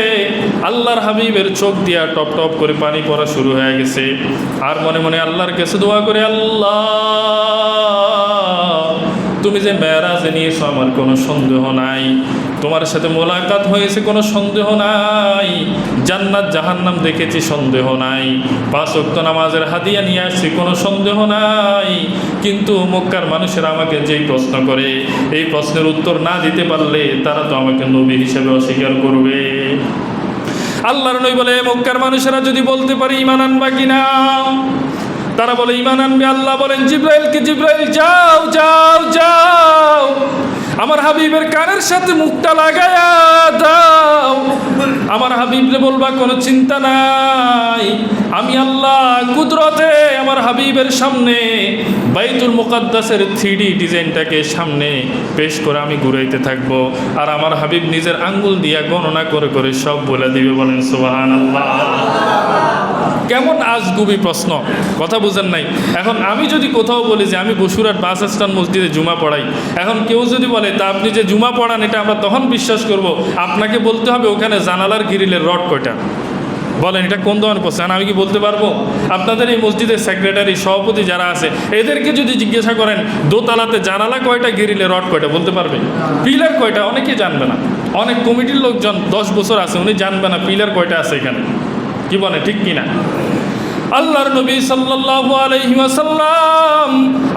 আল্লাহর হাবিবের চোখ দিয়া টপ টপ করে পানি পড়া শুরু হয়ে গেছে। আর মনে মনে আল্লাহর কাছে দোয়া করে, আল্লাহ তুমি যে মেরাজে নিয়েছো আমার কোনো সন্দেহ নাই, তোমার সাথে মোলাকাত হয়েছে কোনো সন্দেহ নাই, জান্নাত জাহান্নাম দেখেছি সন্দেহ নাই, 5 ওয়াক্ত নামাজের হাদিয়া নিয়ে আসছি কোনো সন্দেহ নাই। কিন্তু মক্কার মানুষেরা আমাকে যেই প্রশ্ন করে, এই প্রশ্নের উত্তর না দিতে পারলে তারা তো আমাকে নবী হিসেবে অস্বীকার করবে। আল্লাহর নবী বলে, মক্কার মানুষেরা যদি বলতে পারে ঈমান আনবা কিনা? তারা বলে ঈমান আনবে। আল্লাহ বলেন জিবরাইলকে, জিবরাইল যাও যাও যাও, আমার হাবিবের কানের সাথে মুখটা লাগায়া দাও। আমার হাবিবরে বলবা কোনো চিন্তা নাই, আমি আল্লাহ কুদরতে আমার হাবিবের সামনে বাইতুল মুকাদ্দাসের 3D ডিজাইনটাকে সামনে পেশ করে আমি ঘুরাইতে থাকবো, আর আমার হাবিব নিজের আঙ্গুল দিয়া গণনা করে করে সব বলে দিবে। বলেন সুবহানাল্লাহ। কেমন আজগুবি প্রশ্ন, কথা বুঝেন নাই? এখন আমি যদি কোথাও বলি যে আমি বসুরহাট বাস স্ট্যান্ড মসজিদে জুমা পড়াই, এখন কেউ যদি বলে তা আপনি যে জুমা পড়ান এটা আমরা তখন বিশ্বাস করব, আপনাকে বলতে হবে ওখানে জানালার গ্রিলের রড কয়টা। বলেন এটা কোন ধরনের প্রশ্ন? আমি কি বলতে পারবো? আপনাদের এই মসজিদের সেক্রেটারি, সভাপতি যারা আছে এদেরকে যদি জিজ্ঞাসা করেন দোতলাতে জানালা কয়টা, গ্রিলে রড কয়টা, বলতে পারবে? পিলার কয়টা? অনেকেই জানবে না। অনেক কমিটির লোকজন 10 বছর আছে, উনি জানবে না পিলার কয়টা আছে এখানে। কি বলে, ঠিক কিনা? আল্লাহর নবী সাল্লাল্লাহু আলাইহি ওয়াসাল্লাম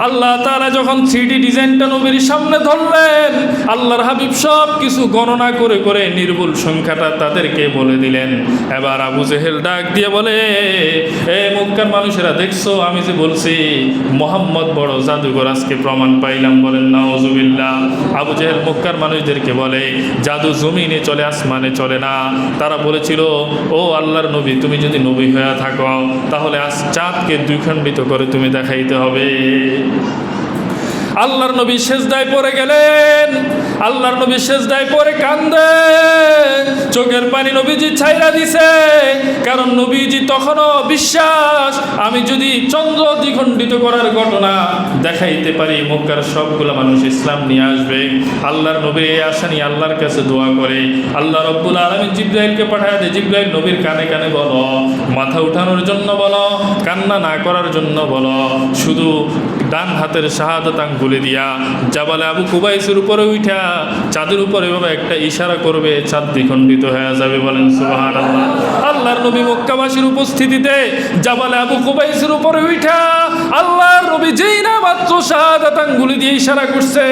আল্লাহ তাআলা যখন 3D ডিজাইনটা নবীর সামনে ধরলেন, আল্লাহর হাবিব সব কিছু গণনা করে করে নির্ভুল সংখ্যাটা তাদেরকে বলে দিলেন। এবার আবু জেহেল ডাক দিয়ে বলে, এ মক্কার মানুষেরা দেখছো আমি যে বলছি মুহাম্মদ বড় জাদুঘর, আজকে প্রমাণ পাইলাম। বলেন নাউজুবিল্লাহ। আবু জেহেল মক্কার মানুষদেরকে বলে, জাদু জমিনে চলে, আসমানে চলে না। তারা বলেছিল, ও আল্লাহর নবী তুমি যদি নবী হয়ে থাকো তাহলে আজ চাঁদকে 2 খণ্ডিত করে তুমি দেখাইতে হবে। আল্লাহর নবী সেজদায় পড়ে গেলেন। আল্লাহর নবী সেজদায় পড়ে কান্দে, চোখের পানি নবীজি ছাইরা দিছে। কারণ নবীজি তখনও বিশ্বাস, আমি যদি চন্দ্র দ্বিখণ্ডিত করার ঘটনা দেখাইতে পারি, মক্কার সবগুলো মানুষ ইসলাম নিয়ে আসবে। আল্লাহর নবী এই আশা নিয়ে আল্লাহর কাছে দোয়া করে। আল্লাহ রব্বুল আলামিন জিবরাইলকে পাঠায় দেয়, জিবরাইল নবীর কানে কানে বলো, মাথা উঠানোর জন্য বলো, কান্না না করার জন্য বলো, শুধু ডান হাতের শাহাদাত আঙ্গুলে দিয়া জাবালে আবু কুবাইসের উপরে উঠা চাঁদের উপরে এভাবে একটা ইশারা করবে, চাঁদ দ্বিখণ্ডিত হয়ে যাবে। বলেন সুবহানাল্লাহ। আল্লাহর নবী মক্কাবাসীর উপস্থিতিতে জাবালে আবু কুবাইসের উপরে উঠা আল্লাহর নবী যেই না মাত্র শাহাদাত আঙ্গুলে দিয়ে ইশারা করছে,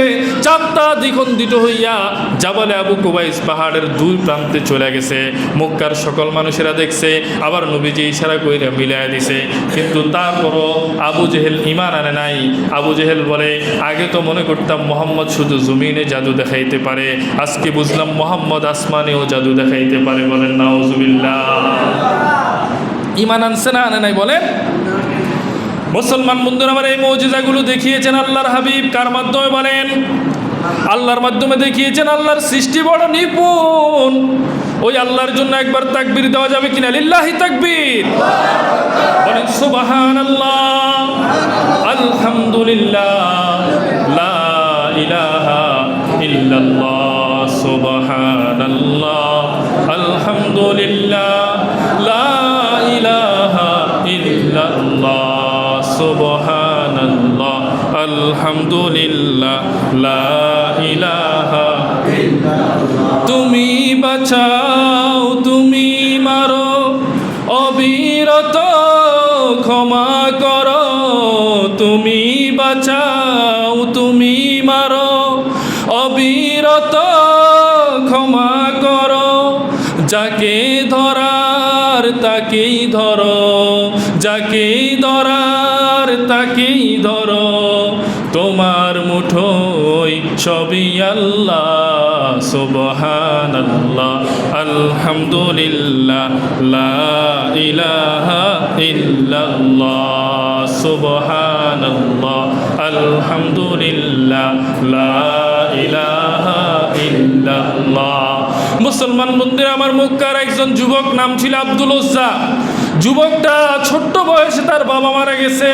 চাঁদটা দ্বিখণ্ডিত হইয়া জাবালে আবু কুবাইস পাহাড়ের দুই প্রান্তে চলে গেছে। মক্কার সকল মানুষেরা দেখছে, আবার নবীজি ইশারা কইরা মিলাইয়া দিছে। কিন্তু তারপরও আবু জেহেল ঈমান আনে নাই। আবু জেহেল বলে, আগে তো মনে করতাম মোহাম্মদ শুধু জমিনে জাদু দেখাইতে পারে, আজকে বুঝলাম মোহাম্মদ আসমানেও জাদু দেখাইতে পারে। বলেন নাউজুবিল্লাহ। ঈমান আনছে না আনে নাই? বলেন। মুসলমান বন্ধুরা, আমার এই মুজিজাগুলো দেখিয়েছেন আল্লাহর হাবিব কার মাধ্যমে? বলেন। আল্লাহর মাধ্যমে দেখিয়েছেন। আল্লাহর সৃষ্টি বড় নিপুণ। ওই আল্লাহর জন্য একবার তাকবীর দেওয়া যাবে কিনা? লিল্লাহি তাকবীর। বলেন সুবহানাল্লাহ, আলহামদুলিল্লাহ, লা ইলাহা ইল্লাল্লাহ, সুবহানাল্লাহ, আলহামদুলিল্লাহ, লা ইলাহা ইল্লাল্লাহ, সুবহানাল্লাহ, আলহামদুলিল্লাহ, লা ইলাহা ইল্লাল্লাহ। তুমি বাঁচাও, তুমি মারো, অবিরত ক্ষমা করো। তুমি বাঁচাও, তুমি মারো, অবিরত ক্ষমা করো। যাকে ধরার তাকেই ধরো, যাকে ধরার তাকেই ধরো। তোমার মুঠোয় সবই আল্লাহ, সুবহানাল্লাহ, আলহামদুলিল্লাহ, লা ইলাহা ইল্লাল্লাহ, সুবহানাল্লাহ, আলহামদুলিল্লাহ, লা ইলাহা ইল্লাল্লাহ। মুসলমান বন্ধুরা আমার, মক্কার একজন যুবক, নাম ছিল আব্দুল উজ্জা। যুবকটা ছোট্ট বয়সে তার বাবা মারা গেছে,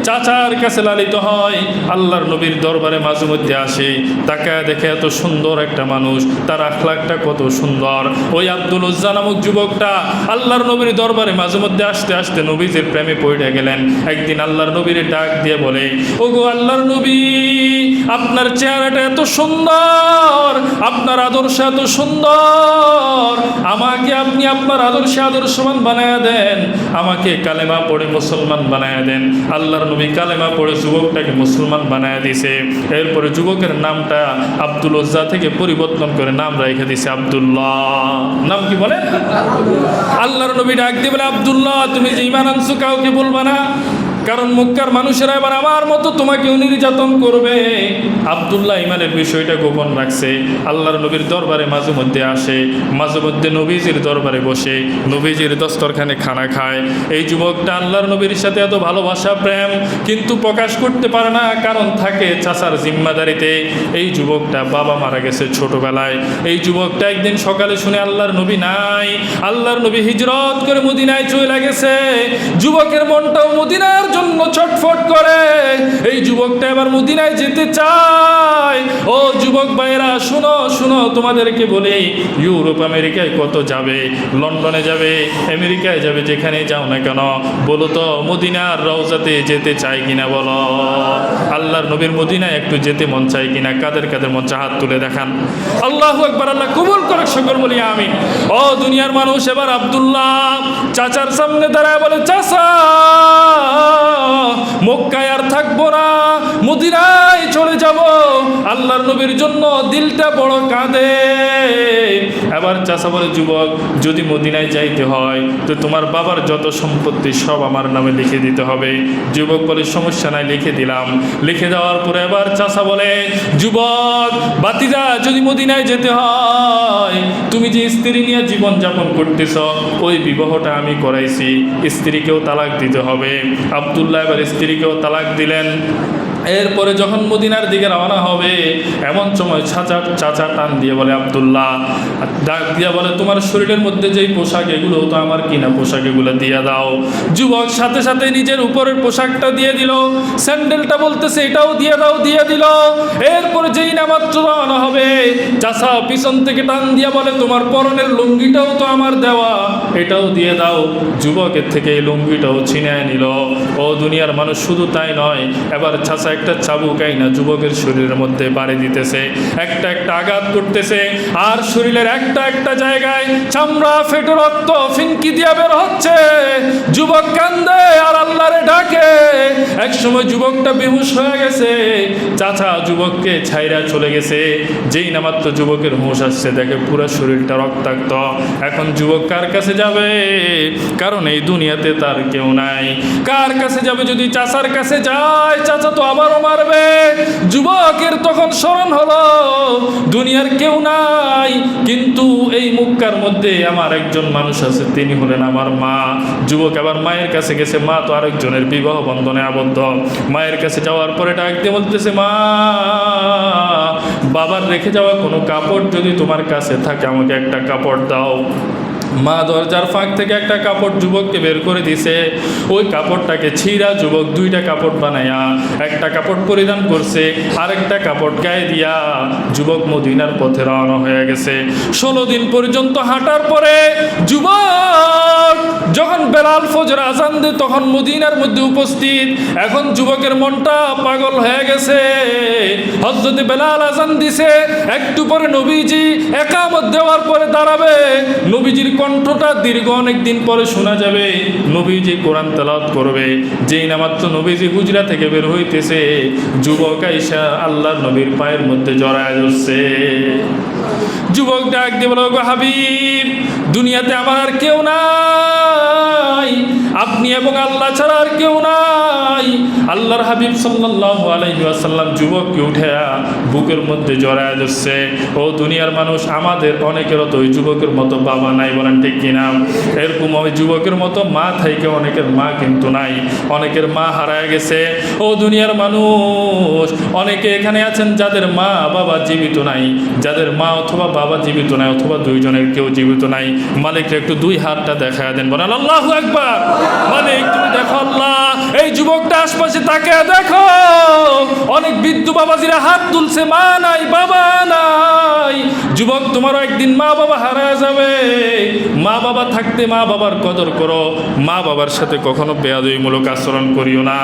চাচার কাছে লালিত হয়। আল্লাহর নবীর দরবারে মাঝে মধ্যে আসে, তাকায় দেখে এত সুন্দর একটা মানুষ, তার আখলাকটা কত সুন্দর। ওই আব্দুল উজ্জা নামক যুবকটা আল্লাহর নবীর দরবারে মাঝে মধ্যে আসতে আসতে নবীজির প্রেমে পড়ে গেলেন। একদিন আল্লাহর নবীর ডাক দিয়ে বলে, ওগো আল্লাহর নবী, আপনার চেহারাটা এত সুন্দর, আপনার আদর্শ এত সুন্দর, আমাকে আপনি আপনার আদর্শে আদর্শবান বানায়া দেন, আমাকে কালেমা পড়ে মুসলমান বানায়া দেন। আল্লাহর নবী কালেমা পড়ে যুবকটাকে মুসলমান বানায়া দিছে। এরপরে যুবকের নামটা আব্দুল উজ্জা থেকে পরিবর্তন করে নাম রেখে দিছে আব্দুল্লাহ। নাম কি বলে? আল্লাহর নবী ডাক দিয়ে বলে, আব্দুল্লাহ, তুমি যে ঈমান আনছো কাউকে বলবা না, কারণ মক্কার মানুষেরা এবার আমার মতো তোমাকেও নির্যাতন করবে। আব্দুল্লাহ ইমানের বিষয়টা গোপন রাখছে। আল্লাহর নবীর দরবারে মাঝে মধ্যে আসে, মাঝে মধ্যে নবীজির দরবারে বসে নবীজির দস্তরখানে খানা খায়। এই যুবকটা আল্লাহর নবীর সাথে এত ভালোবাসা প্রেম কিন্তু প্রকাশ করতে পারে না, কারণ থাকে চাচার জিম্মাদারিতে। এই যুবকটা বাবা মারা গেছে ছোটবেলায়। এই যুবকটা একদিন সকালে শুনে আল্লাহর নবী নাই, আল্লাহর নবী হিজরত করে মদিনায় চলে গেছে। যুবকের মনটাও মদিনার জন্য ছটফট করে। এই যুবকটা এবার মদিনায় যেতে চায়। ও যুবক ভাইরা, শুনো শুনো, তোমাদেরকে বলি, ইউরোপ আমেরিকায় কত যাবে, লন্ডনে যাবে, আমেরিকায় যাবে, যেখানে যাও না কেন, বলো তো মদিনার রওজাতে যেতে চাই কিনা? বলো। আল্লাহর নবীর মদিনায় একটু যেতে মন চাই কিনা? কাদের কাদের মন চায় হাত তুলে দেখান। আল্লাহু আকবার, আল্লাহ কবুল করে, সকল বলি আমিন। ও দুনিয়ার মানুষ, এবার আব্দুল্লাহ চাচার সামনে দাঁড়ায় বলে, চাচা, মক্কায় আর থাকবো না, মদিনায় চলে যাব। আল্লাহর নবীর জন্য দিলটা বড় কাঁদে। এবার চাচা বলে, যুবক, যদি মদিনায় যাইতে হয় তো তোমার বাবার যত সম্পত্তি সব আমার নামে লিখে দিতে হবে। যুবক বলে, সমস্যা নাই, লিখে দিলাম। লিখে দেওয়ার পরে এবার চাচা বলে, যুবক বাতিজা, যদি মদিনায় যেতে হয়, তুমি যে স্ত্রী নিয়ে জীবন যাপন করতেছ, ওই বিবাহটা আমি করাইছি, স্ত্রীকেও তালাক দিতে হবে। আব্দুল্লাহ এবার স্ত্রীকেও তালাক দিলেন। এরপরে যখন মদিনার দিকে রওনা হবে এমন সময় চাচা টান দিয়ে বলে, আব্দুল্লাহ ডাক দিয়া বলে, তোমার শরীরের মধ্যে যেই পোশাক এগুলো তো আমার কিনা পোশাক, এগুলো দিয়ে দাও। যুবক সাথে সাথে নিজের উপরের পোশাকটা দিয়ে দিল, স্যান্ডেলটা বলতেছে এটাও দিয়ে দাও, দিয়ে দিল। এরপরে যেই না মাত্র রওনা হবে চাচা পিছন থেকে টান দিয়া বলে, তোমার পরনের লুঙ্গিটাও তো আমার দেওয়া, এটাও দিয়ে দাও। যুবকের থেকে এই লুঙ্গিটাও ছিনিয়ে নিল। ও দুনিয়ার মানুষ, শুধু তাই নয়, এবার চাচা একটা চাবুক আইনা যুবকের শরীরের মধ্যে বাড়ি দিতেছে, একটা একটা আঘাত করতেছে, আর শরীরের একটা একটা জায়গায় চামড়া ফেটে রক্ত ফিনকি দিয়া বের হচ্ছে। যুবক কান্দে আর আল্লাহরে ডাকে। এক সময় যুবকটা বেহুশ হয়ে গেছে, চাচা যুবককে ছাইরা চলে গেছে। যেই না মাত্র যুবকের হুঁশ আসছে, দেখে পুরো শরীরটা রক্তাক্ত। এখন যুবক কার কাছে যাবে? কারণ এই দুনিয়াতে তার কেউ নাই। কার কাছে যাবে? যদি চাচার কাছে যায়, চাচা তো আবারও মারবে। যুবকের তখন স্মরণ হলো দুনিয়ার কেউ নাই, কিন্তু এই মক্কার মধ্যে আমার একজন মানুষ আছে, তিনি হলেন আমার মা। যুবক আবার মায়ের কাছে গেছে, মা তো আরেকজনের বিবাহ বন্ধনে আবদ্ধ। মায়ের কাছে যাওয়ার পরে ডাক দিয়ে বলতেছে, মা, বাবার রেখে যাওয়া কোনো কাপড় যদি তোমার কাছে থাকে আমাকে একটা কাপড় দাও। মা দরজার ফাঁক থেকে একটা কাপড় যুবককে বের করে দিছে। ওই কাপড়টাকে ছিঁড়া যুবক দুইটা কাপড় বানায়া একটা কাপড় পরিধান করছে, আরেকটা কাপড় গায়ে দিয়া যুবক মদিনার পথে রওনা হয়ে গেছে। 16 দিন পর্যন্ত হাঁটার পরে যুবক যখন বেলাল ফজর আজান দেয় তখন মদিনার মধ্যে উপস্থিত। এখন যুবকের মনটা পাগল হয়ে গেছে। হযরত বেলাল আজান দিছে, একটু পরে নবীজি একামত দেওয়ার পরে দাঁড়াবে। নবীজির কণ্ঠটা দীর্ঘ অনেক দিন পরে শোনা যাবে। নবীজি কোরআন তেলাওয়াত করবে। যেই না মাত্র নবীজি হুজরা থেকে বের হইতেছে, যুবক আইসা আল্লাহর নবীর পায়ের মধ্যে জড়ায় ধরছে। যুবক ডাক দিয়ে বলো, গো হাবিব, দুনিয়াতে আমার আর কেউ নাই, আপনি এবং আল্লাহ ছাড়া আর কেউ নাই। আল্লাহর হাবিব সাল্লাল্লাহু আলাইহি ওয়াসাল্লাম যুবককে উঠে বুকের মধ্যে জড়ায় ধরছে। ও দুনিয়ার মানুষ, আমাদের অনেকেরও তো ওই যুবকের মতো বাবা নাই, বলেন ঠিক কিনা? এরকম ওই যুবকের মতো মা থাইকে অনেকের মা কিন্তু নাই, অনেকের মা হারায় গেছে। ও দুনিয়ার মানুষ, অনেকে এখানে আছেন যাদের মা বাবা জীবিত নাই, যাদের মা অথবা বাবা জীবিত নাই, অথবা দুইজনের কেউ জীবিত নাই। মালিককে একটু দুই হাতটা দেখায় দেন, বলেন আল্লাহু আকবার। মালিক তুমি দেখো, আল্লাহ এই যুবকটা আশপাশে তাকে দেখো, অনেক বৃদ্ধ বাবাজিরা হাত তুলছে, মা নাই, বাবা নাই। যুবক, তোমারও একদিন মা বাবা হারায় যাবে। মা বাবা থাকতে মা বাবার কদর করো, মা বাবার সাথে কখনো বেয়াদবিমূলক আচরণ করিও না।